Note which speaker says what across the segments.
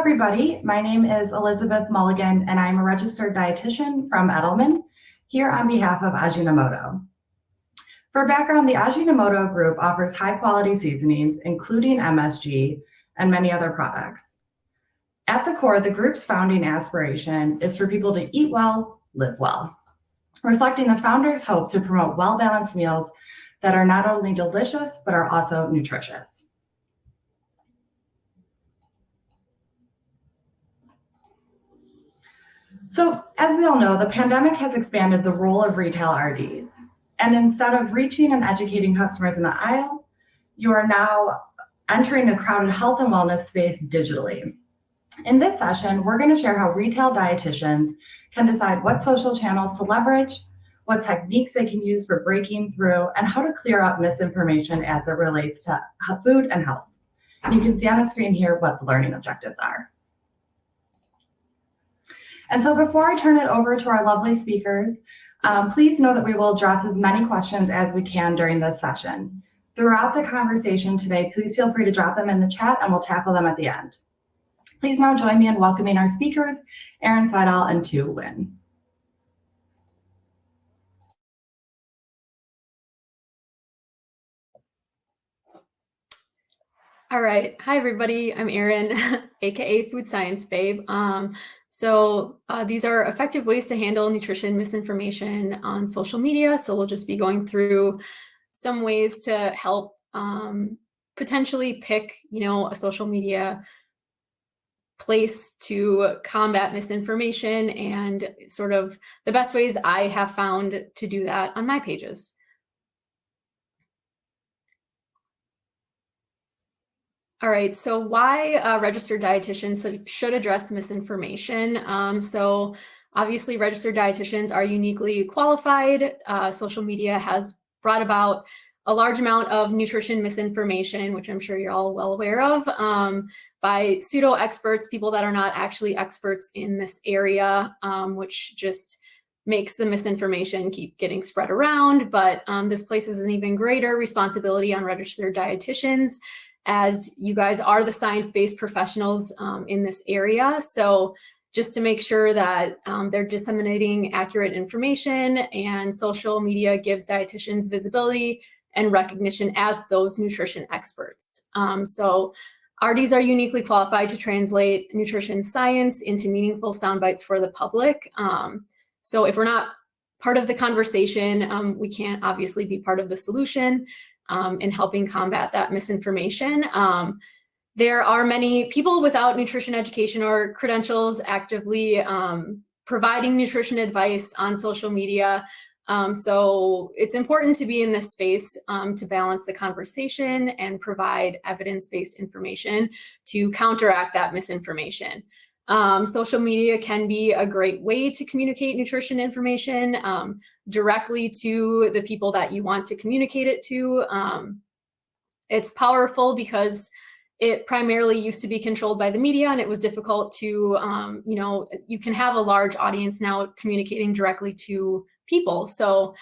Speaker 1: everybody. My name is Elizabeth Mulligan, and I'm a registered dietitian from Edelman, here on behalf of Ajinomoto. For background, the Ajinomoto Group offers high-quality seasonings, including MSG, and many other products. At the core, the group's founding aspiration is for people to eat well, live well, reflecting the founders' hope to promote well-balanced meals that are not only delicious, but are also nutritious. So, as we all know, the pandemic has expanded the role of retail RDs. And instead of reaching and educating customers in the aisle, you are now entering the crowded health and wellness space digitally. In this session, we're going to share how retail dietitians can decide what social channels to leverage, what techniques they can use for breaking through, and how to clear up misinformation as it relates to food and health. You can see on the screen here what the learning objectives are. And so before I turn it over to our lovely speakers, please know that we will address as many questions as we can during this session. Throughout the conversation today, please feel free to drop them in the chat and we'll tackle them at the end. Please now join me in welcoming our speakers, Erin, Seidl, and Huynh.
Speaker 2: All right. Hi, everybody. I'm Erin, aka Food Science Babe. These are effective ways to handle nutrition misinformation on social media. So we'll just be going through some ways to help potentially pick, a social media place to combat misinformation and sort of the best ways I have found to do that on my pages. All right, so why registered dietitians should address misinformation? So obviously registered dietitians are uniquely qualified. Social media has brought about a large amount of nutrition misinformation, which I'm sure you're all well aware of, by pseudo experts, people that are not actually experts in this area, which just makes the misinformation keep getting spread around. But this places an even greater responsibility on registered dietitians, as you guys are the science-based professionals in this area. So just to make sure that they're disseminating accurate information, and social media gives dietitians visibility and recognition as those nutrition experts. So RDs are uniquely qualified to translate nutrition science into meaningful sound bites for the public. So if we're not part of the conversation, we can't obviously be part of the solution in helping combat that misinformation. There are many people without nutrition education or credentials actively providing nutrition advice on social media. So it's important to be in this space to balance the conversation and provide evidence-based information to counteract that misinformation. Social media can be a great way to communicate nutrition information directly to the people that you want to communicate it to. It's powerful because it primarily used to be controlled by the media, and it was difficult to, you can have a large audience now communicating directly to people. So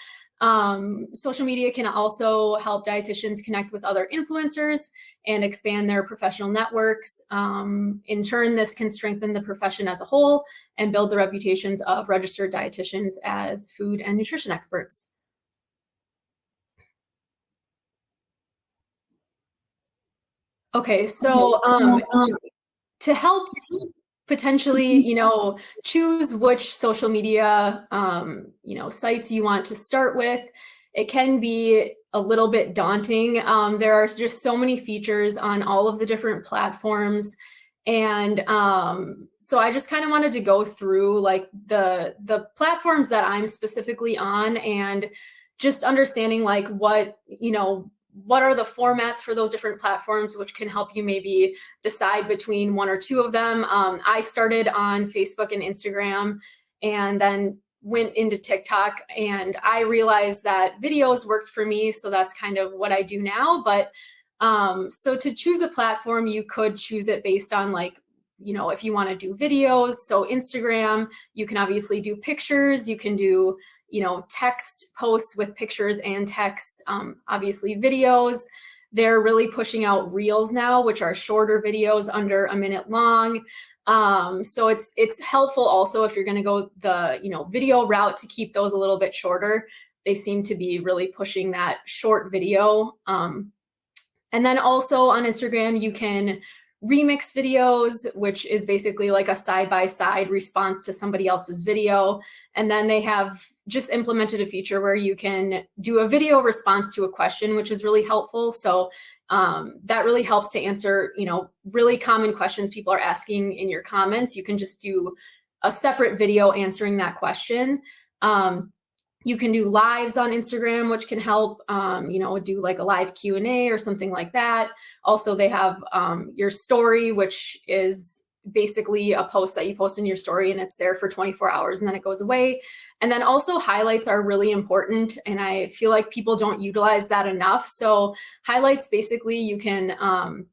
Speaker 2: social media can also help dietitians connect with other influencers and expand their professional networks. In turn, this can strengthen the profession as a whole and build the reputations of registered dietitians as food and nutrition experts. Okay, so to help potentially, choose which social media, sites you want to start with, it can be a little bit daunting. There are just so many features on all of the different platforms. And so I just kind of wanted to go through like the platforms that I'm specifically on, and just understanding like what are the formats for those different platforms, which can help you maybe decide between one or two of them. I started on Facebook and Instagram, and then went into TikTok, and I realized that videos worked for me. So that's kind of what I do now. But so to choose a platform, you could choose it based on like, if you want to do videos. So Instagram, you can obviously do pictures, you can do text posts with pictures and text, obviously videos. They're really pushing out reels now, which are shorter videos under a minute long. So it's helpful also if you're going to go the, video route to keep those a little bit shorter. They seem to be really pushing that short video. And then also on Instagram, you can remix videos, which is basically like a side-by-side response to somebody else's video. And then they have just implemented a feature where you can do a video response to a question, which is really helpful. So that really helps to answer, really common questions people are asking in your comments. You can just do a separate video answering that question. You can do lives on Instagram, which can help, do like a live Q&A or something like that. Also, they have your story, which is basically a post that you post in your story and it's there for 24 hours and then it goes away. And then also highlights are really important. And I feel like people don't utilize that enough. So highlights, basically you can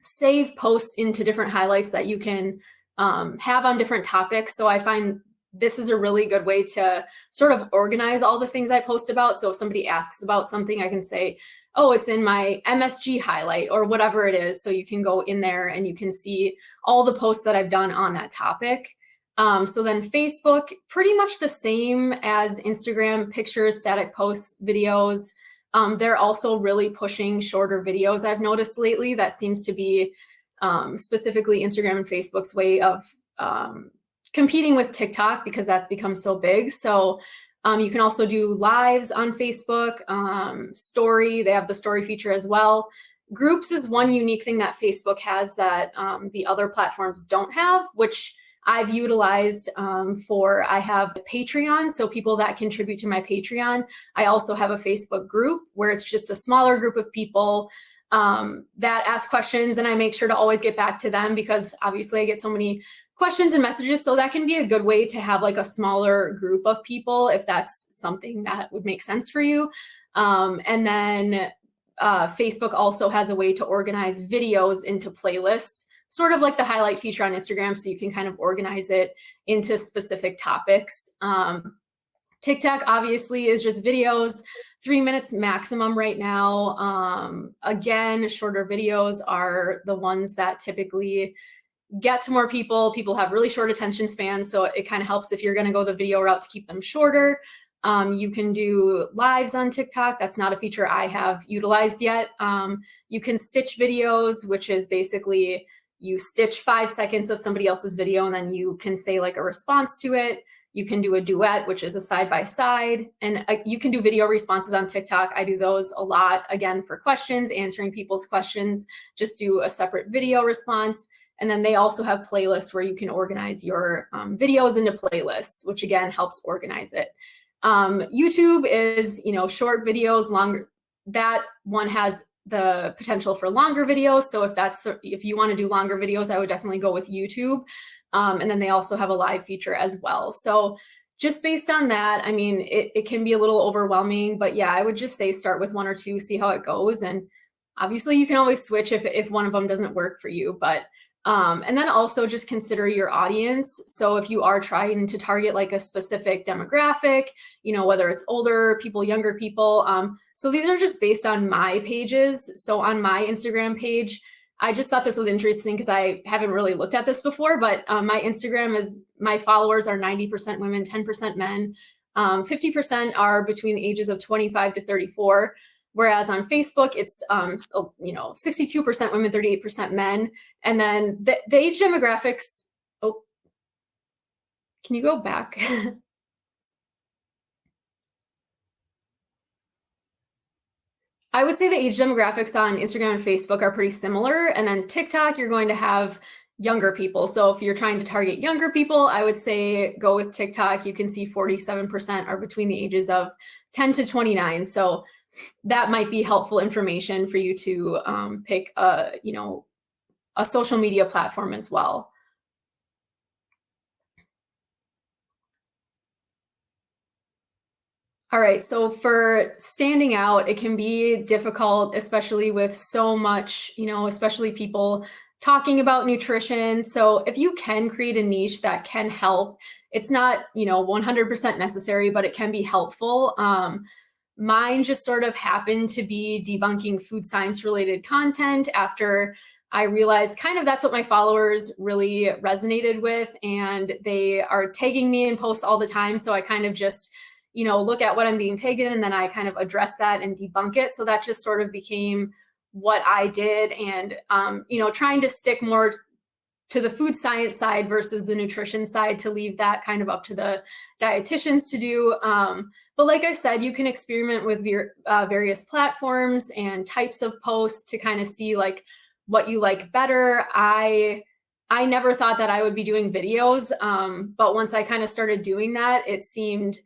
Speaker 2: save posts into different highlights that you can have on different topics. So I find this is a really good way to sort of organize all the things I post about. So if somebody asks about something, I can say, oh, it's in my MSG highlight or whatever it is. So you can go in there and you can see all the posts that I've done on that topic. So then Facebook, pretty much the same as Instagram, pictures, static posts, videos. They're also really pushing shorter videos. I've noticed lately that seems to be specifically Instagram and Facebook's way of competing with TikTok because that's become so big. So you can also do lives on Facebook, story, they have the story feature as well. Groups is one unique thing that Facebook has that the other platforms don't have, which I've utilized I have Patreon, so people that contribute to my Patreon. I also have a Facebook group where it's just a smaller group of people that ask questions, and I make sure to always get back to them because obviously I get so many questions and messages. So that can be a good way to have like a smaller group of people if that's something that would make sense for you. And then Facebook also has a way to organize videos into playlists, sort of like the highlight feature on Instagram. So you can kind of organize it into specific topics. TikTok obviously is just videos, 3 minutes maximum right now. Again, shorter videos are the ones that typically get to more people. People have really short attention spans, so it kind of helps if you're going to go the video route to keep them shorter. You can do lives on TikTok. That's not a feature I have utilized yet. You can stitch videos, which is basically you stitch 5 seconds of somebody else's video and then you can say like a response to it. You can do a duet, which is a side-by-side, and you can do video responses on TikTok. I do those a lot, again, for questions, answering people's questions, just do a separate video response. And then they also have playlists where you can organize your videos into playlists, which again helps organize it. YouTube is, short videos, longer. That one has the potential for longer videos. So if you want to do longer videos, I would definitely go with YouTube. And then they also have a live feature as well. So just based on that, I mean, it can be a little overwhelming, but yeah, I would just say start with 1 or 2, see how it goes. And obviously you can always switch if one of them doesn't work for you, but and then also just consider your audience. So if you are trying to target like a specific demographic, whether it's older people, younger people. So these are just based on my pages. So on my Instagram page, I just thought this was interesting because I haven't really looked at this before, but my Instagram my followers are 90% women, 10% men, 50% are between the ages of 25 to 34. Whereas on Facebook, it's 62% women, 38% men. And then the age demographics, oh, can you go back? I would say the age demographics on Instagram and Facebook are pretty similar. And then TikTok, you're going to have younger people. So if you're trying to target younger people, I would say go with TikTok. You can see 47% are between the ages of 10 to 29. So that might be helpful information for you to pick a social media platform as well. All right, so for standing out, it can be difficult, especially with so much, especially people talking about nutrition. So if you can create a niche that can help, it's not, 100% necessary, but it can be helpful. Mine just sort of happened to be debunking food science related content after I realized kind of that's what my followers really resonated with, and they are tagging me in posts all the time. So I kind of just, look at what I'm being tagged in, and then I kind of address that and debunk it. So that just sort of became what I did, and, trying to stick more to the food science side versus the nutrition side, to leave that kind of up to the dietitians to do. But like I said, you can experiment with various platforms and types of posts to kind of see like what you like better. I never thought that I would be doing videos, but once I kind of started doing that, it seemed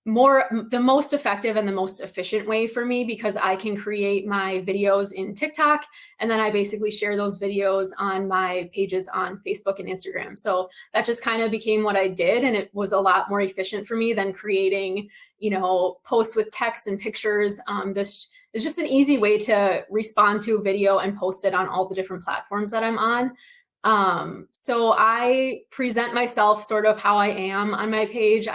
Speaker 2: the most effective and the most efficient way for me, because I can create my videos in TikTok, and then I basically share those videos on my pages on Facebook and Instagram. So that just kind of became what I did, and it was a lot more efficient for me than creating, posts with text and pictures. This is just an easy way to respond to a video and post it on all the different platforms that I'm on. So I present myself sort of how I am on my page.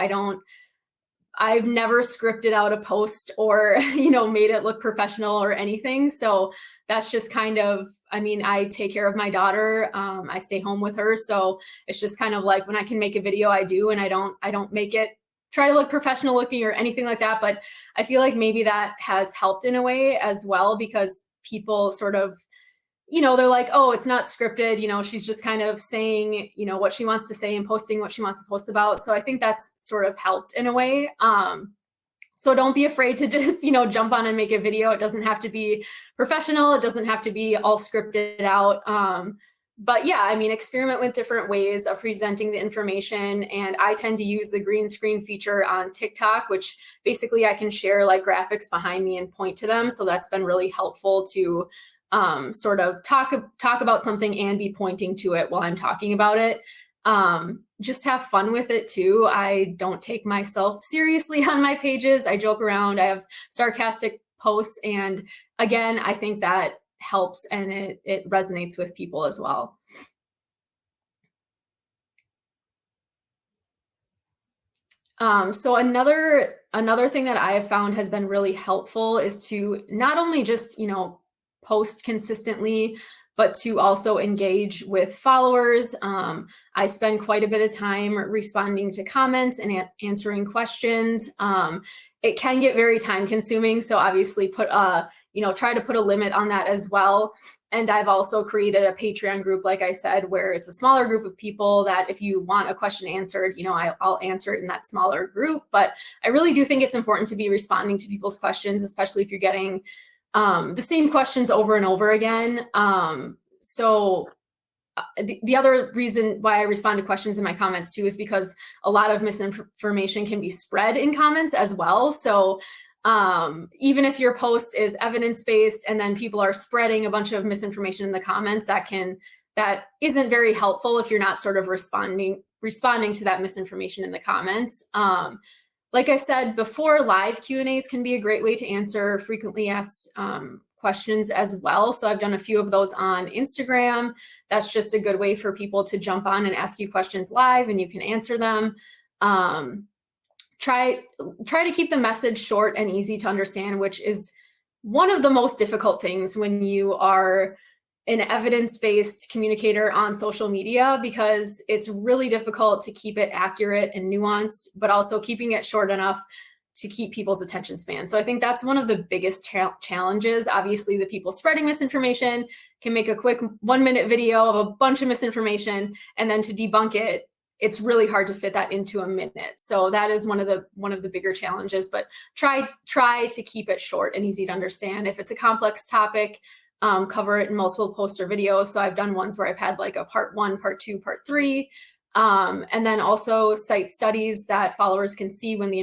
Speaker 2: I've never scripted out a post or, made it look professional or anything. So that's just kind of, I take care of my daughter. I stay home with her. So it's just kind of like, when I can make a video, I do, and I don't make it try to look professional looking or anything like that. But I feel like maybe that has helped in a way as well, because people sort of, they're like, oh, it's not scripted. She's just kind of saying, what she wants to say and posting what she wants to post about. So I think that's sort of helped in a way. So don't be afraid to just, jump on and make a video. It doesn't have to be professional. It doesn't have to be all scripted out. But yeah, experiment with different ways of presenting the information. And I tend to use the green screen feature on TikTok, which basically I can share like graphics behind me and point to them. So that's been really helpful to sort of talk about something and be pointing to it while I'm talking about it. Just have fun with it too. I don't take myself seriously on my pages. I joke around. I have sarcastic posts. And again, I think that helps, and it resonates with people as well. So another thing that I have found has been really helpful is to not only just, post consistently, but to also engage with followers. I spend quite a bit of time responding to comments and answering questions. It can get very time consuming. So obviously try to put a limit on that as well. And I've also created a Patreon group, like I said, where it's a smaller group of people that if you want a question answered, I'll answer it in that smaller group. But I really do think it's important to be responding to people's questions, especially if you're getting the same questions over and over again. So the other reason why I respond to questions in my comments too is because a lot of misinformation can be spread in comments as well. So even if your post is evidence-based and then people are spreading a bunch of misinformation in the comments, that isn't very helpful if you're not sort of responding to that misinformation in the comments. Like I said before, live Q&As can be a great way to answer frequently asked questions as well. So I've done a few of those on Instagram. That's just a good way for people to jump on and ask you questions live, and you can answer them. Try to keep the message short and easy to understand, which is one of the most difficult things when you are an evidence-based communicator on social media, because it's really difficult to keep it accurate and nuanced, but also keeping it short enough to keep people's attention span. So I think that's one of the biggest challenges. Obviously, the people spreading misinformation can make a quick 1-minute video of a bunch of misinformation, and then to debunk it, it's really hard to fit that into a minute. So that is one of the bigger challenges, but try to keep it short and easy to understand. If it's a complex topic, cover it in multiple posts or videos. So I've done ones where I've had like a part 1, part 2, part 3, and then also cite studies that followers can see where the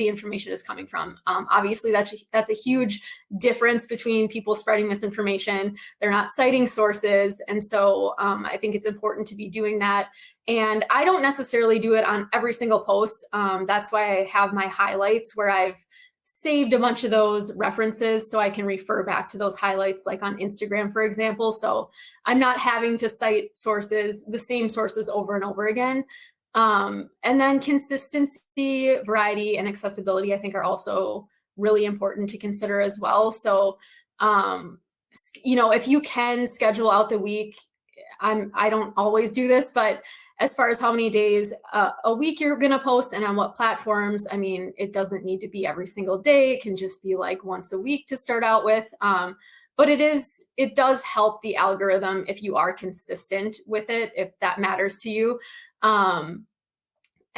Speaker 2: information is coming from. Obviously, that's a huge difference between people spreading misinformation. They're not citing sources, and so I think it's important to be doing that. And I don't necessarily do it on every single post. That's why I have my highlights, where I've saved a bunch of those references so I can refer back to those highlights, like on Instagram, for example. So I'm not having to cite the same sources over and over again. And then consistency, variety, and accessibility, I think, are also really important to consider as well. So if you can schedule out the week, I don't always do this, but as far as how many days a week you're going to post and on what platforms, I mean, it doesn't need to be every single day. It can just be like once a week to start out with. But it does help the algorithm if you are consistent with it, if that matters to you.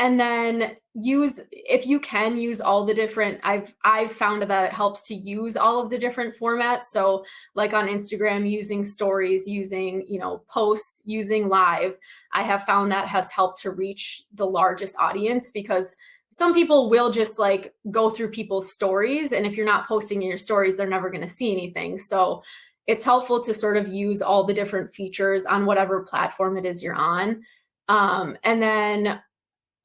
Speaker 2: And then if you can use all the different, I've found that it helps to use all of the different formats. So like on Instagram, using stories, using, posts, using live, I have found that has helped to reach the largest audience, because some people will just like go through people's stories. And if you're not posting in your stories, they're never going to see anything. So it's helpful to sort of use all the different features on whatever platform it is you're on. And then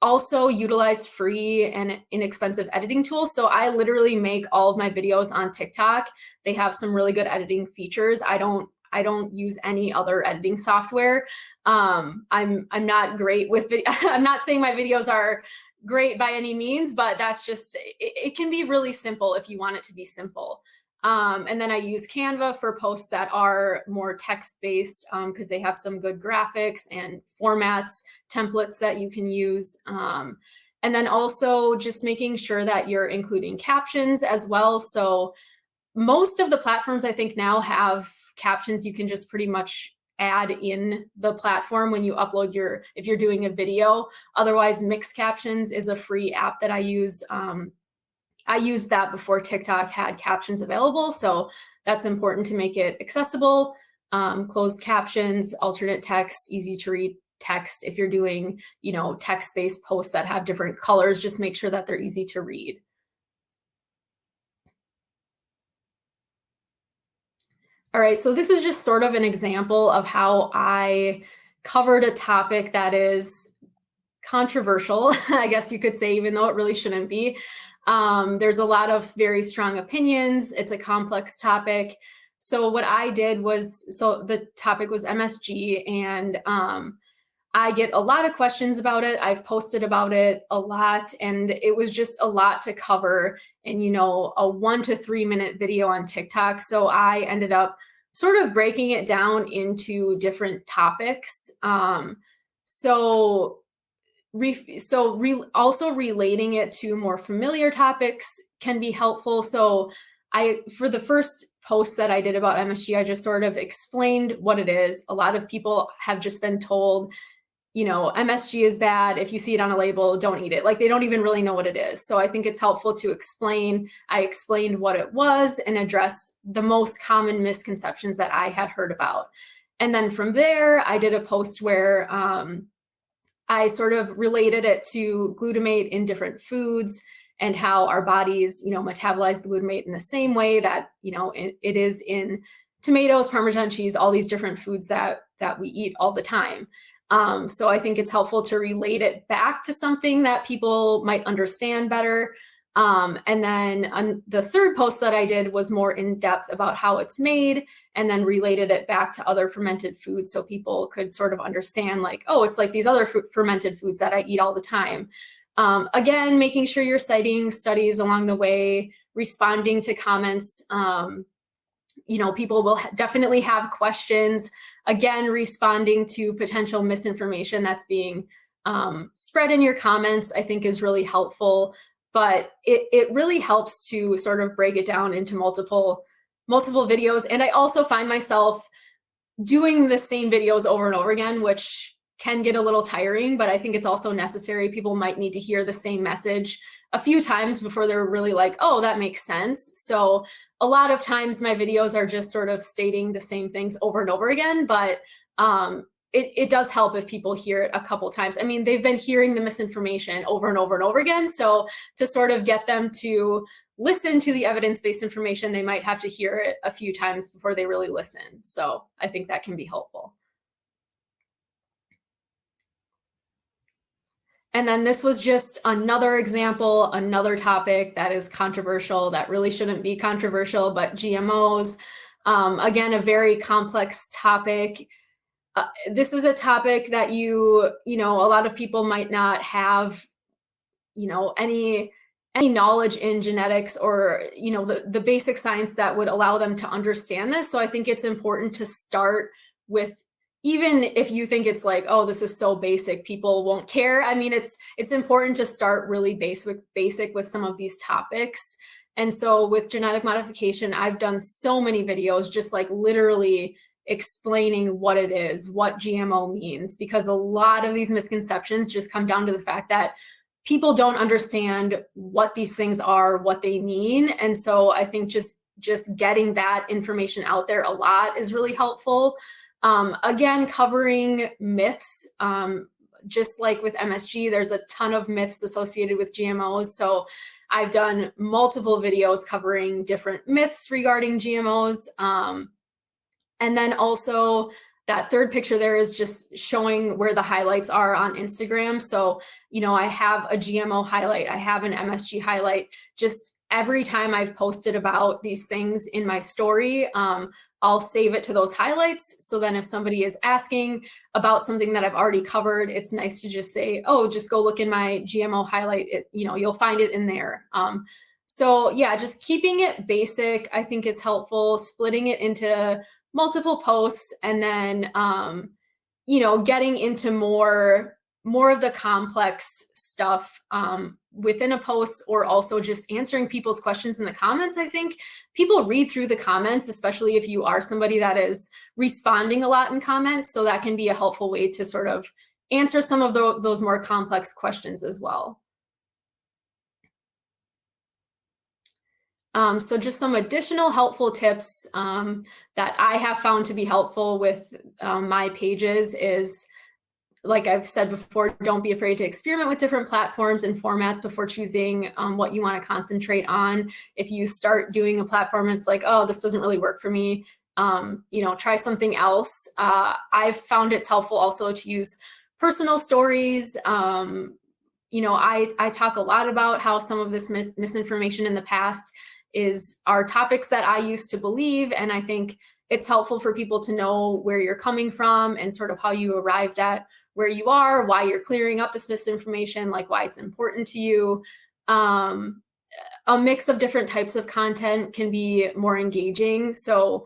Speaker 2: also utilize free and inexpensive editing tools. So I literally make all of my videos on TikTok. They have some really good editing features. I don't use any other editing software. I'm not great with I'm not saying my videos are great by any means, but that's just, it can be really simple if you want it to be simple. And then I use Canva for posts that are more text-based, because they have some good graphics and formats, templates that you can use. And then also just making sure that you're including captions as well. So most of the platforms I think now have captions you can just pretty much add in the platform when you upload if you're doing a video. Otherwise, Mixed Captions is a free app that I use. I used that before TikTok had captions available. So that's important to make it accessible. Closed captions, alternate text, easy to read text. If you're doing, text-based posts that have different colors, just make sure that they're easy to read. All right, so this is just sort of an example of how I covered a topic that is controversial, I guess you could say, even though it really shouldn't be. There's a lot of very strong opinions. It's a complex topic. So what I did was, the topic was MSG, and I get a lot of questions about it. I've posted about it a lot, and it was just a lot to cover in, a 1 to 3 minute video on TikTok. So I ended up sort of breaking it down into different topics. Also relating it to more familiar topics can be helpful. So for the first post that I did about MSG, I just sort of explained what it is. A lot of people have just been told, MSG is bad. If you see it on a label, don't eat it. Like, they don't even really know what it is. So I think it's helpful to explain. I explained what it was and addressed the most common misconceptions that I had heard about. And then from there, I did a post where I sort of related it to glutamate in different foods and how our bodies, metabolize the glutamate in the same way that, it is in tomatoes, Parmesan cheese, all these different foods that we eat all the time. So I think it's helpful to relate it back to something that people might understand better. And then the third post that I did was more in depth about how it's made, and then related it back to other fermented foods so people could sort of understand, like, oh, it's like these other fermented foods that I eat all the time. Again, making sure you're citing studies along the way, responding to comments. People will definitely have questions. Again, responding to potential misinformation that's being spread in your comments, I think, is really helpful. But it really helps to sort of break it down into multiple videos. And I also find myself doing the same videos over and over again, which can get a little tiring, but I think it's also necessary. People might need to hear the same message a few times before they're really like, oh, that makes sense. So a lot of times my videos are just sort of stating the same things over and over again, but it does help if people hear it a couple times. I mean, they've been hearing the misinformation over and over and over again. So to sort of get them to listen to the evidence-based information, they might have to hear it a few times before they really listen. So I think that can be helpful. And then this was just another example, another topic that is controversial, that really shouldn't be controversial, but GMOs, again, a very complex topic. This is a topic that a lot of people might not have, any any knowledge in genetics or, you know, the basic science that would allow them to understand this. So I think it's important to start with, even if you think it's like, oh, this is so basic, people won't care. I mean, it's important to start really basic with some of these topics. And so with genetic modification, I've done so many videos just like literally explaining what it is, what GMO means, because a lot of these misconceptions just come down to the fact that people don't understand what these things are, what they mean. And so I think just getting that information out there a lot is really helpful. Again, covering myths, just like with MSG, there's a ton of myths associated with GMOs. So I've done multiple videos covering different myths regarding GMOs. And then also that third picture there is just showing where the highlights are on Instagram. So, you know, I have a GMO highlight, I have an MSG highlight. Just every time I've posted about these things in my story, I'll save it to those highlights. So then if somebody is asking about something that I've already covered, it's nice to just say, oh, just go look in my GMO highlight. You know, you'll find it in there. So yeah, just keeping it basic, I think is helpful, splitting it into multiple posts, and then, you know, getting into more of the complex stuff within a post, or also just answering people's questions in the comments. I think people read through the comments, especially if you are somebody that is responding a lot in comments. So that can be a helpful way to sort of answer some of those more complex questions as well. So just some additional helpful tips that I have found to be helpful with my pages is, like I've said before, don't be afraid to experiment with different platforms and formats before choosing what you want to concentrate on. If you start doing a platform and it's like, oh, this doesn't really work for me, you know, try something else. I've found it's helpful also to use personal stories. You know, I talk a lot about how some of this misinformation in the past are topics that I used to believe. And I think it's helpful for people to know where you're coming from and sort of how you arrived at where you are, why you're clearing up this misinformation, like why it's important to you. A mix of different types of content can be more engaging. So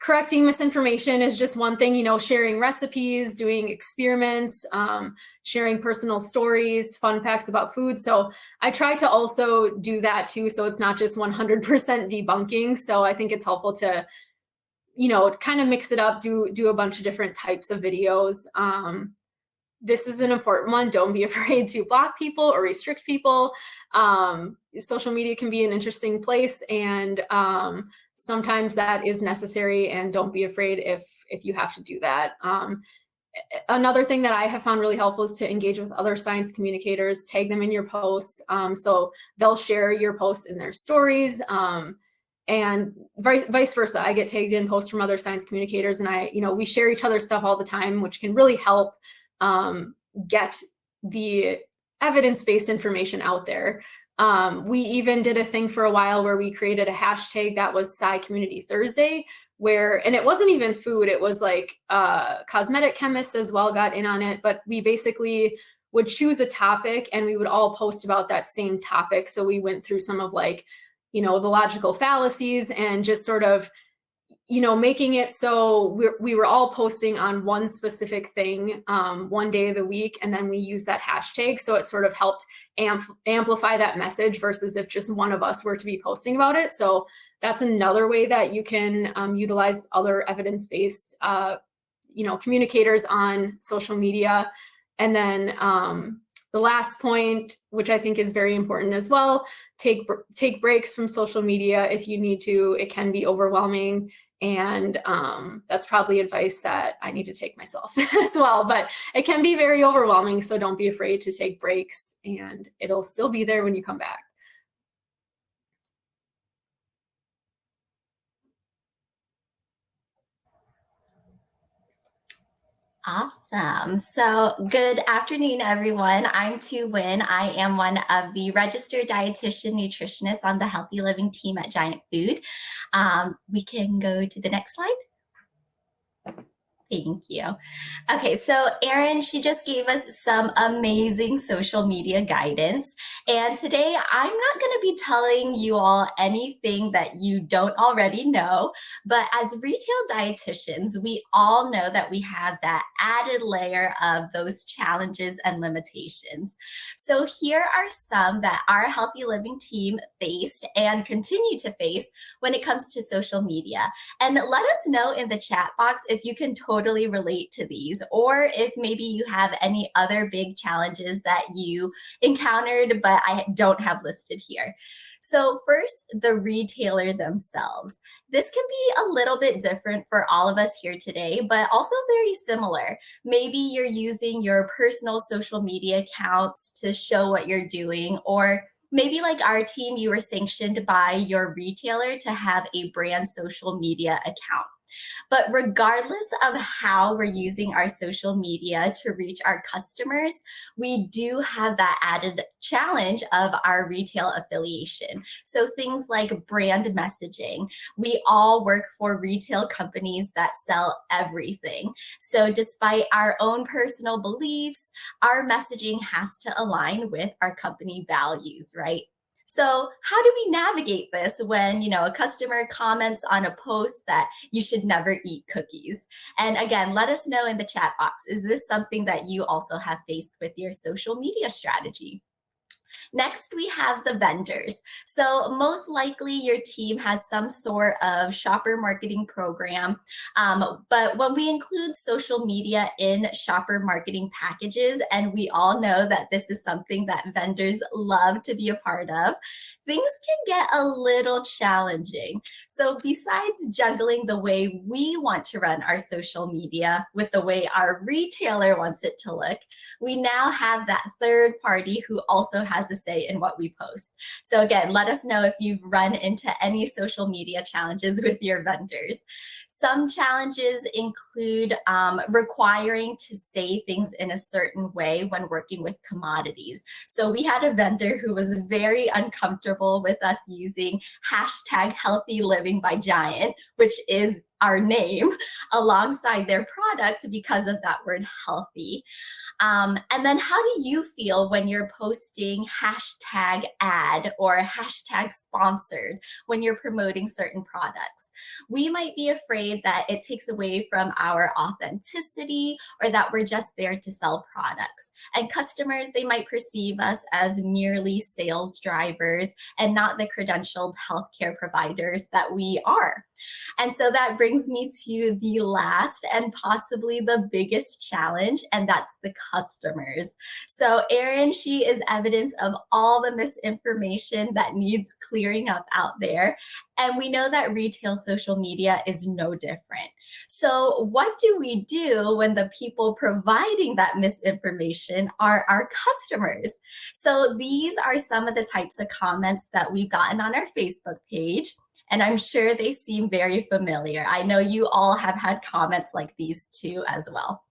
Speaker 2: correcting misinformation is just one thing, you know, sharing recipes, doing experiments, sharing personal stories, fun facts about food. So I try to also do that too. So it's not just 100% debunking. So I think it's helpful to, you know, kind of mix it up, do a bunch of different types of videos. This is an important one. Don't be afraid to block people or restrict people. Social media can be an interesting place, and sometimes that is necessary, and don't be afraid if you have to do that. Another thing that I have found really helpful is to engage with other science communicators, tag them in your posts. So they'll share your posts in their stories, and vice versa. I get tagged in posts from other science communicators, and you know, we share each other's stuff all the time, which can really help get the evidence-based information out there. We even did a thing for a while where we created a hashtag that was Sci Community Thursday, and it wasn't even food, it was like cosmetic chemists as well got in on it, but we basically would choose a topic and we would all post about that same topic. So we went through some of, like, you know, the logical fallacies and just sort of, you know, making it so we were all posting on one specific thing one day of the week, and then we use that hashtag. So it sort of helped amplify that message versus if just one of us were to be posting about it. So that's another way that you can utilize other evidence-based, you know, communicators on social media. And then the last point, which I think is very important as well, take breaks from social media if you need to. It can be overwhelming. And that's probably advice that I need to take myself as well, but it can be very overwhelming. So don't be afraid to take breaks, and it'll still be there when you come back.
Speaker 3: Awesome. So good afternoon, everyone. I'm Huynh. I am one of the registered dietitian nutritionists on the Healthy Living team at Giant Food. We can go to the next slide. Thank you. Okay, so Erin, she just gave us some amazing social media guidance. And today I'm not going to be telling you all anything that you don't already know. But as retail dietitians, we all know that we have that added layer of those challenges and limitations. So here are some that our Healthy Living team faced and continue to face when it comes to social media. And let us know in the chat box if you can totally relate to these, or if maybe you have any other big challenges that you encountered, but I don't have listed here. So first, the retailer themselves. This can be a little bit different for all of us here today, but also very similar. Maybe you're using your personal social media accounts to show what you're doing, or maybe like our team, you were sanctioned by your retailer to have a brand social media account. But regardless of how we're using our social media to reach our customers, we do have that added challenge of our retail affiliation. So things like brand messaging. We all work for retail companies that sell everything. So despite our own personal beliefs, our messaging has to align with our company values, right? So how do we navigate this when, a customer comments on a post that you should never eat cookies? And again, let us know in the chat box. Is this something that you also have faced with your social media strategy? Next, we have the vendors. So most likely your team has some sort of shopper marketing program. But when we include social media in shopper marketing packages, and we all know that this is something that vendors love to be a part of, things can get a little challenging. So besides juggling the way we want to run our social media with the way our retailer wants it to look, we now have that third party who also has a say in what we post. So again, let us know if you've run into any social media challenges with your vendors. Some challenges include requiring to say things in a certain way when working with commodities. So we had a vendor who was very uncomfortable with us using hashtag healthy living by Giant, which is our name, alongside their product because of that word healthy. And then how do you feel when you're posting hashtag ad or hashtag sponsored when you're promoting certain products? We might be afraid that it takes away from our authenticity or that we're just there to sell products. And customers, they might perceive us as merely sales drivers and not the credentialed healthcare providers that we are. And so that brings me to the last and possibly the biggest challenge, and that's the customers. So Erin, she is evidence of all the misinformation that needs clearing up out there. And we know that retail social media is no different. So what do we do when the people providing that misinformation are our customers? So these are some of the types of comments that we've gotten on our Facebook page. And I'm sure they seem very familiar. I know you all have had comments like these too as well.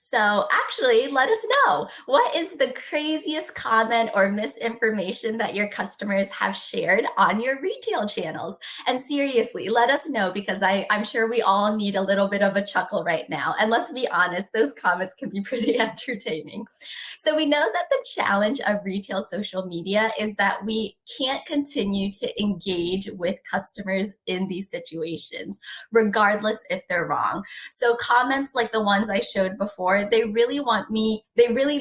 Speaker 3: So actually, let us know, what is the craziest comment or misinformation that your customers have shared on your retail channels? And seriously, let us know, because I'm sure we all need a little bit of a chuckle right now. And let's be honest, those comments can be pretty entertaining. So we know that the challenge of retail social media is that we can't continue to engage with customers in these situations, regardless if they're wrong. So comments like the ones I showed before, they really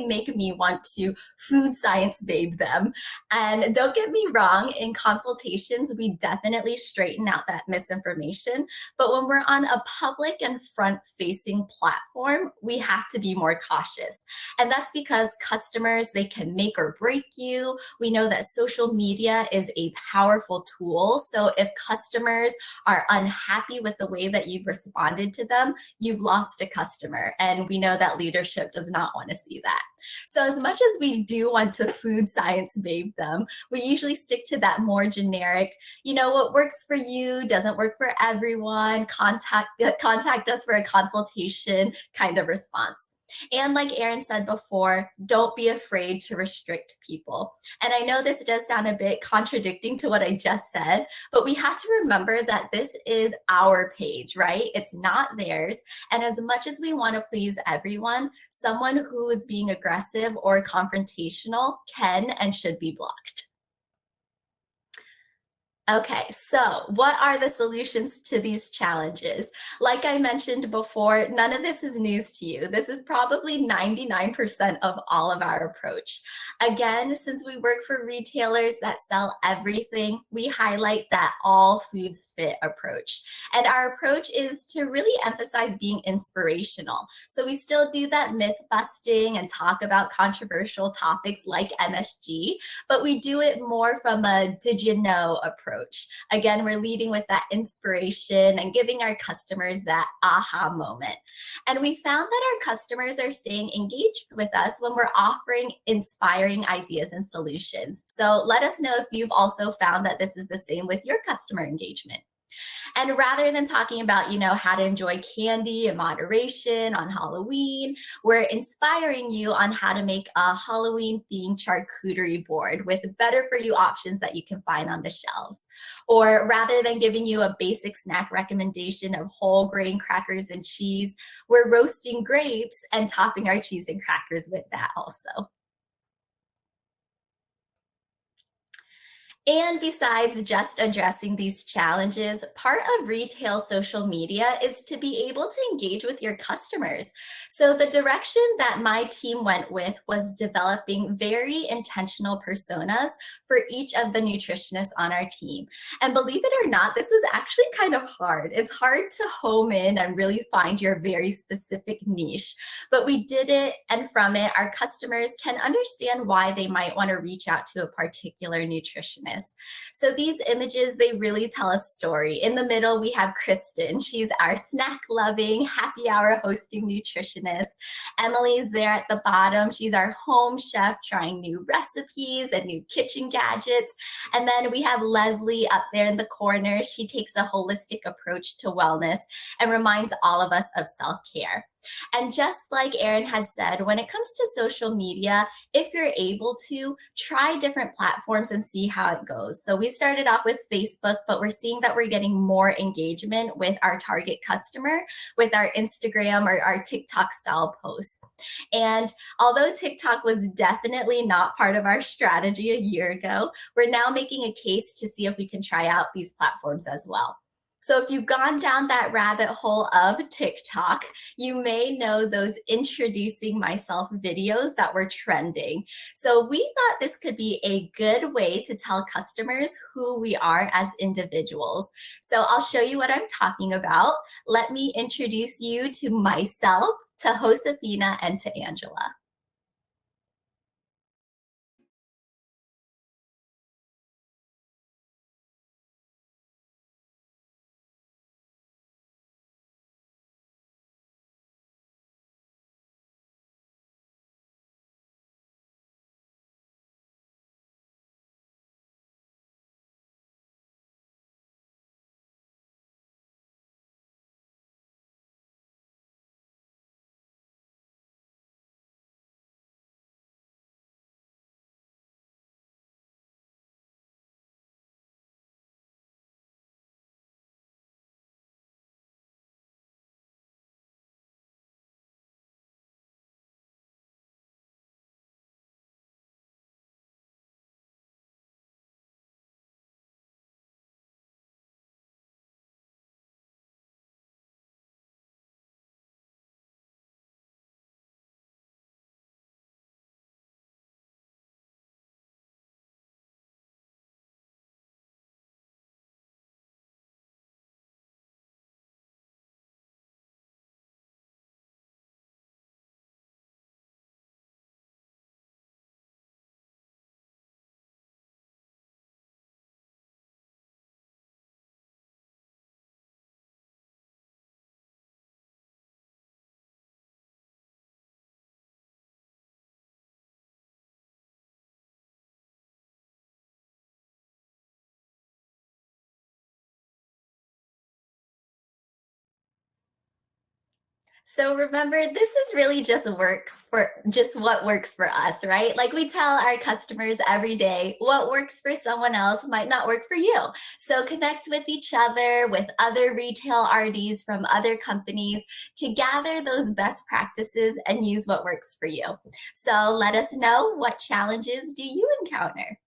Speaker 3: make me want to food science babe them. And don't get me wrong, in consultations, we definitely straighten out that misinformation. But when we're on a public and front-facing platform, we have to be more cautious. And that's because customers, they can make or break you. We know that social media is a powerful tool. So if customers are unhappy with the way that you've responded to them, you've lost a customer. And we know that leadership does not want to see that. So as much as we do want to food science babe them, we usually stick to that more generic, what works for you doesn't work for everyone. Contact us for a consultation kind of response. And like Erin said before, don't be afraid to restrict people. And I know this does sound a bit contradicting to what I just said, but we have to remember that this is our page, right? It's not theirs. And as much as we want to please everyone, someone who is being aggressive or confrontational can and should be blocked. Okay, so what are the solutions to these challenges? Like I mentioned before, none of this is news to you. This is probably 99% of all of our approach. Again, since we work for retailers that sell everything, we highlight that all foods fit approach. And our approach is to really emphasize being inspirational. So we still do that myth busting and talk about controversial topics like MSG, but we do it more from a did you know approach. Again, we're leading with that inspiration and giving our customers that aha moment. And we found that our customers are staying engaged with us when we're offering inspiring ideas and solutions. So let us know if you've also found that this is the same with your customer engagement. And rather than talking about, how to enjoy candy in moderation on Halloween, we're inspiring you on how to make a Halloween themed charcuterie board with better for you options that you can find on the shelves. Or rather than giving you a basic snack recommendation of whole grain crackers and cheese, we're roasting grapes and topping our cheese and crackers with that also. And besides just addressing these challenges, part of retail social media is to be able to engage with your customers. So the direction that my team went with was developing very intentional personas for each of the nutritionists on our team. And believe it or not, this was actually kind of hard. It's hard to home in and really find your very specific niche, but we did it. And from it, our customers can understand why they might want to reach out to a particular nutritionist. So these images, they really tell a story. In the middle, we have Kristen. She's our snack-loving, happy hour hosting nutritionist. Emily's there at the bottom. She's our home chef trying new recipes and new kitchen gadgets. And then we have Leslie up there in the corner. She takes a holistic approach to wellness and reminds all of us of self-care. And just like Erin had said, when it comes to social media, if you're able to, try different platforms and see how it goes. So we started off with Facebook, but we're seeing that we're getting more engagement with our target customer with our Instagram or our TikTok style posts. And although TikTok was definitely not part of our strategy a year ago, we're now making a case to see if we can try out these platforms as well. So if you've gone down that rabbit hole of TikTok, you may know those introducing myself videos that were trending. So we thought this could be a good way to tell customers who we are as individuals. So I'll show you what I'm talking about. Let me introduce you to myself, to Josefina, and to Angela. So remember, this is really just what works for us, right? Like we tell our customers every day, what works for someone else might not work for you. So connect with each other, with other retail RDs from other companies to gather those best practices and use what works for you. So let us know, what challenges do you encounter?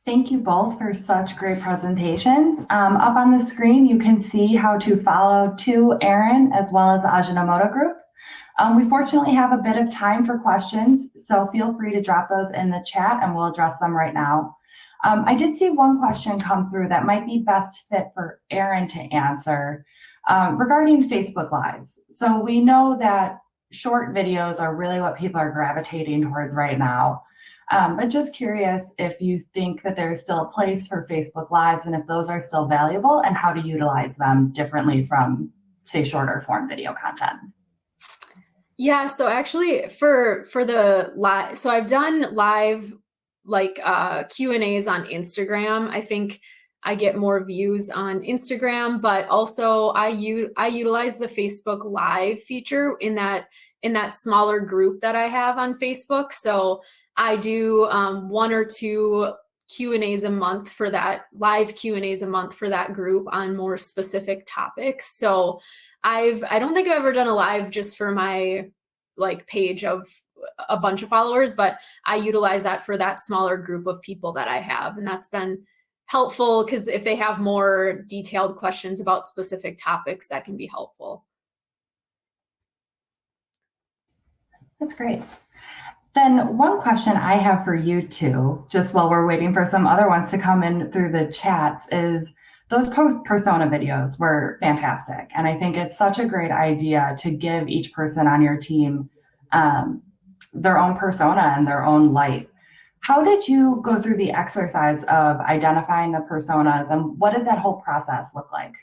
Speaker 1: Thank you both for such great presentations. Up on the screen, you can see how to follow Erin as well as Ajinomoto Group. We fortunately have a bit of time for questions, so feel free to drop those in the chat and we'll address them right now. I did see one question come through that might be best fit for Erin to answer regarding Facebook Lives. So we know that short videos are really what people are gravitating towards right now. But just curious if you think that there's still a place for Facebook Lives and if those are still valuable and how to utilize them differently from, say, shorter form video content.
Speaker 2: Yeah, so actually for the live, so I've done live like Q&As on Instagram. I think I get more views on Instagram, but also I utilize the Facebook Live feature in that smaller group that I have on Facebook. So I do 1 or 2 Q&As a month for that, live Q&As a month for that group on more specific topics. So I don't think I've ever done a live just for my like page of a bunch of followers, but I utilize that for that smaller group of people that I have. And that's been helpful because if they have more detailed questions about specific topics, that can be helpful.
Speaker 1: That's great. Then one question I have for you two, just while we're waiting for some other ones to come in through the chats, is those persona videos were fantastic. And I think it's such a great idea to give each person on your team their own persona and their own light. How did you go through the exercise of identifying the personas and what did that whole process look like?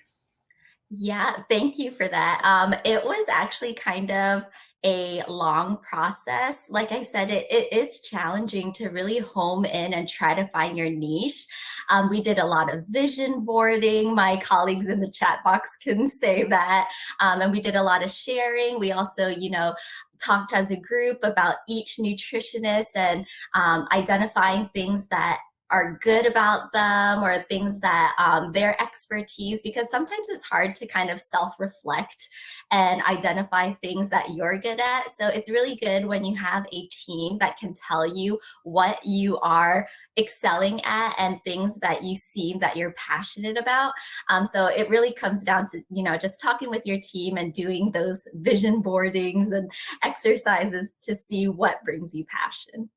Speaker 3: Yeah, thank you for that. It was actually kind of a long process. Like I said, it is challenging to really home in and try to find your niche. We did a lot of vision boarding. My colleagues in the chat box can say that. And we did a lot of sharing. We also, talked as a group about each nutritionist and identifying things that are good about them or things that their expertise, because sometimes it's hard to kind of self-reflect and identify things that you're good at. So it's really good when you have a team that can tell you what you are excelling at and things that you see that you're passionate about. So it really comes down to, just talking with your team and doing those vision boardings and exercises to see what brings you passion.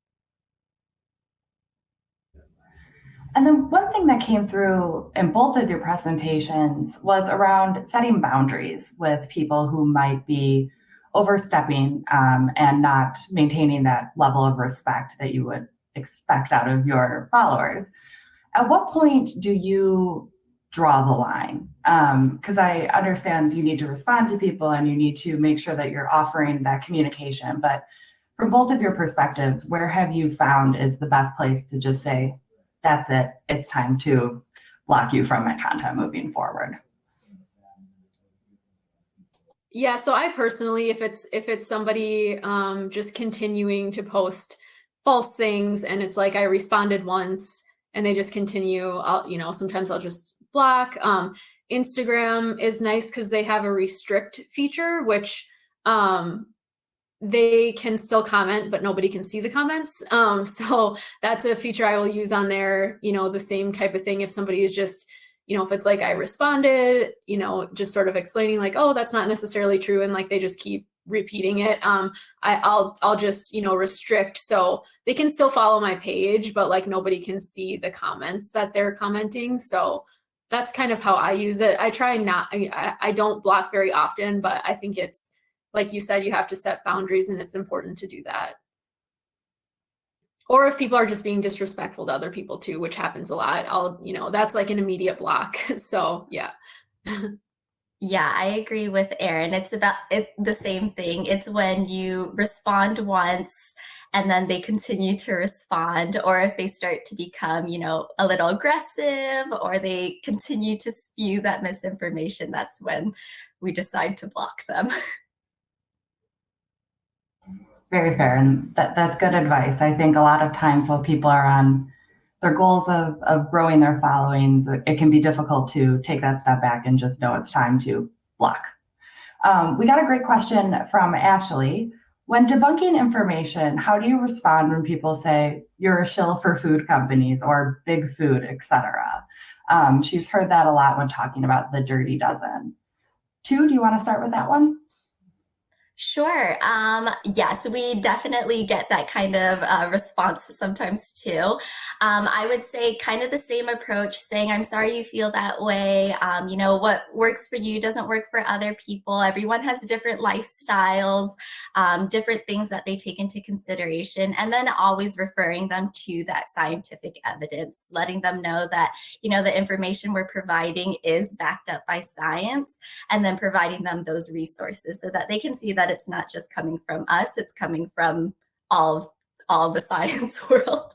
Speaker 1: And then one thing that came through in both of your presentations was around setting boundaries with people who might be overstepping and not maintaining that level of respect that you would expect out of your followers. At what point do you draw the line? Because I understand you need to respond to people and you need to make sure that you're offering that communication. But from both of your perspectives, where have you found is the best place to just say, that's it, it's time to block you from my content moving forward?
Speaker 2: Yeah, so I personally, if it's somebody just continuing to post false things and it's like I responded once and they just continue, sometimes I'll just block. Instagram is nice because they have a restrict feature, which they can still comment, but nobody can see the comments. So that's a feature I will use on there, the same type of thing. If somebody is just, if it's like I responded, just sort of explaining like, oh, that's not necessarily true. And like, they just keep repeating it. I'll just, restrict. So they can still follow my page, but like nobody can see the comments that they're commenting. So that's kind of how I use it. I try not, I don't block very often, but I think it's, like you said, you have to set boundaries and it's important to do that. Or if people are just being disrespectful to other people too, which happens a lot, that's like an immediate block. So yeah.
Speaker 3: Yeah, I agree with Erin. It's about the same thing. It's when you respond once and then they continue to respond, or if they start to become, a little aggressive or they continue to spew that misinformation, that's when we decide to block them.
Speaker 1: Very fair, and that's good advice. I think a lot of times while people are on their goals of growing their followings, it can be difficult to take that step back and just know it's time to block. We got a great question from Ashley. When debunking information, how do you respond when people say you're a shill for food companies or big food, etc.? She's heard that a lot when talking about the dirty dozen. Tu, do you want to start with that one?
Speaker 3: Sure. Yes, we definitely get that kind of response sometimes too. I would say kind of the same approach, saying, I'm sorry you feel that way. What works for you doesn't work for other people. Everyone has different lifestyles, different things that they take into consideration, and then always referring them to that scientific evidence, letting them know that, the information we're providing is backed up by science, and then providing them those resources so that they can see that it's not just coming from us, it's coming from all the science world.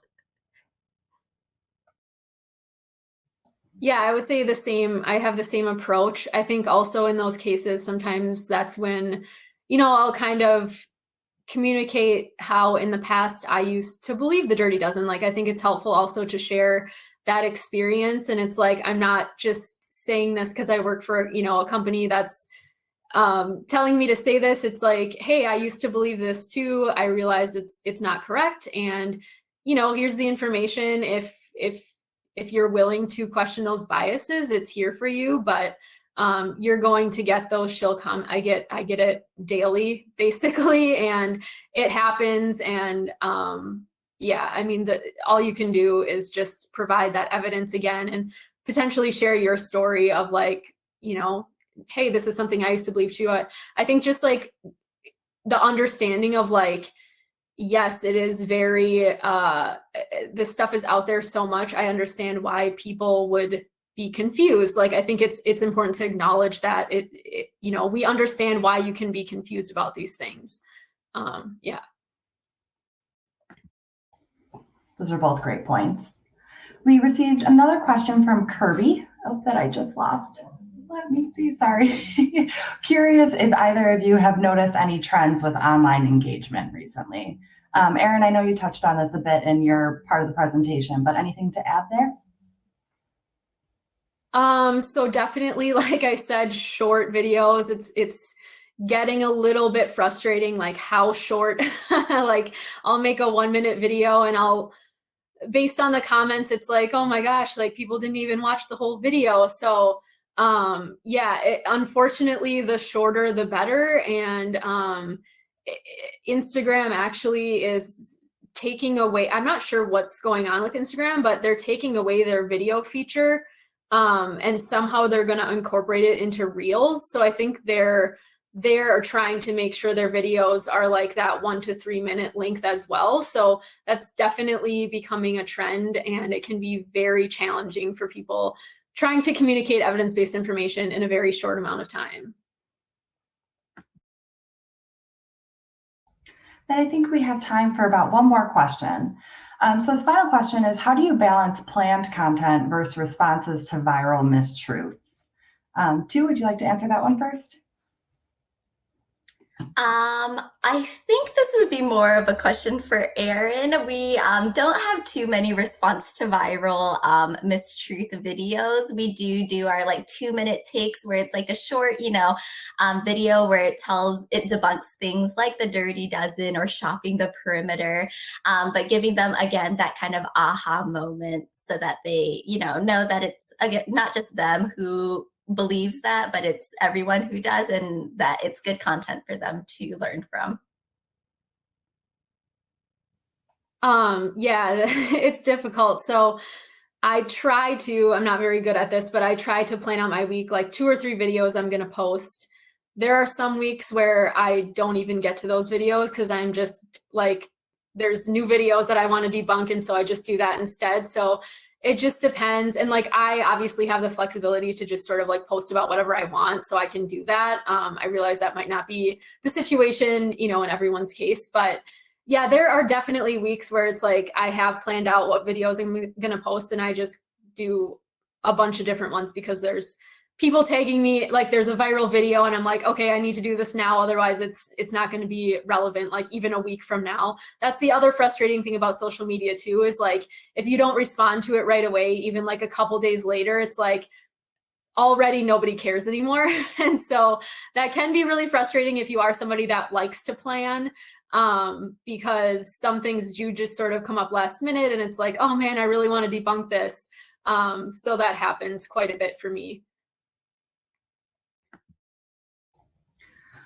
Speaker 2: Yeah, I would say the same. I have the same approach. I think also in those cases, sometimes that's when, I'll kind of communicate how in the past I used to believe the dirty dozen. Like, I think it's helpful also to share that experience. And it's like, I'm not just saying this because I work for, a company that's telling me to say this. It's like, hey, I used to believe this too. I realize it's not correct. And, here's the information. If you're willing to question those biases, it's here for you. But you're going to get those shill I get it daily, basically, and it happens. And yeah, I mean, all you can do is just provide that evidence again and potentially share your story of like, hey, this is something I used to believe too. I think just like the understanding of like, yes, it is very, this stuff is out there so much. I understand why people would be confused. Like, I think it's important to acknowledge that we understand why you can be confused about these things. Yeah.
Speaker 1: Those are both great points. We received another question from Kirby. Oh, that I just lost. Let me see, sorry. Curious if either of you have noticed any trends with online engagement recently. Erin, I know you touched on this a bit in your part of the presentation, but anything to add there?
Speaker 2: So definitely, like I said, short videos, it's getting a little bit frustrating, like how short. Like, I'll make a 1-minute video and based on the comments, it's like, oh my gosh, like people didn't even watch the whole video. So yeah, unfortunately, the shorter the better. And Instagram actually is taking away, I'm not sure what's going on with Instagram, but they're taking away their video feature. And somehow they're going to incorporate it into Reels. So I think they're trying to make sure their videos are like that 1 to 3 minute length as well. So that's definitely becoming a trend, and it can be very challenging for people trying to communicate evidence-based information in a very short amount of time.
Speaker 1: Then I think we have time for about one more question. So this final question is, how do you balance planned content versus responses to viral mistruths? Tu, would you like to answer that one first?
Speaker 3: I think this would be more of a question for Erin. We don't have too many response to viral mistruth videos. We do our like 2-minute takes where it's like a short, video where it debunks things like the dirty dozen or shopping the perimeter, but giving them again that kind of aha moment so that they, know that it's again not just them who believes that, but it's everyone who does, and that it's good content for them to learn from.
Speaker 2: Yeah, it's difficult. So I'm not very good at this, but I try to plan out my week, like 2 or 3 videos I'm going to post. There are some weeks where I don't even get to those videos because I'm just like, there's new videos that I want to debunk. And so I just do that instead. So It just depends. And like, I obviously have the flexibility to just sort of like post about whatever I want. So I can do that. I realize that might not be the situation, you know, in everyone's case, but yeah, there are definitely weeks where it's like, I have planned out what videos I'm going to post and I just do a bunch of different ones because there's people tagging me, like there's a viral video and I'm like, okay, I need to do this now. Otherwise it's not going to be relevant, like even a week from now. That's the other frustrating thing about social media too, is like, if you don't respond to it right away, even like a couple days later, it's like already nobody cares anymore. And so that can be really frustrating if you are somebody that likes to plan, because some things do just sort of come up last minute and it's like, oh man, I really want to debunk this. So that happens quite a bit for me.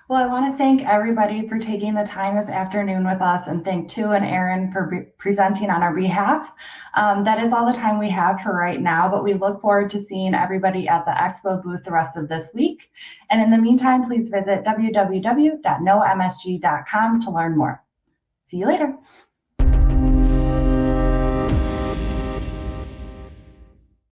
Speaker 1: Well, I want to thank everybody for taking the time this afternoon with us, and thank Tu and Erin for presenting on our behalf. That is all the time we have for right now, but we look forward to seeing everybody at the Expo booth the rest of this week. And in the meantime, please visit www.nomsg.com to learn more. See you later.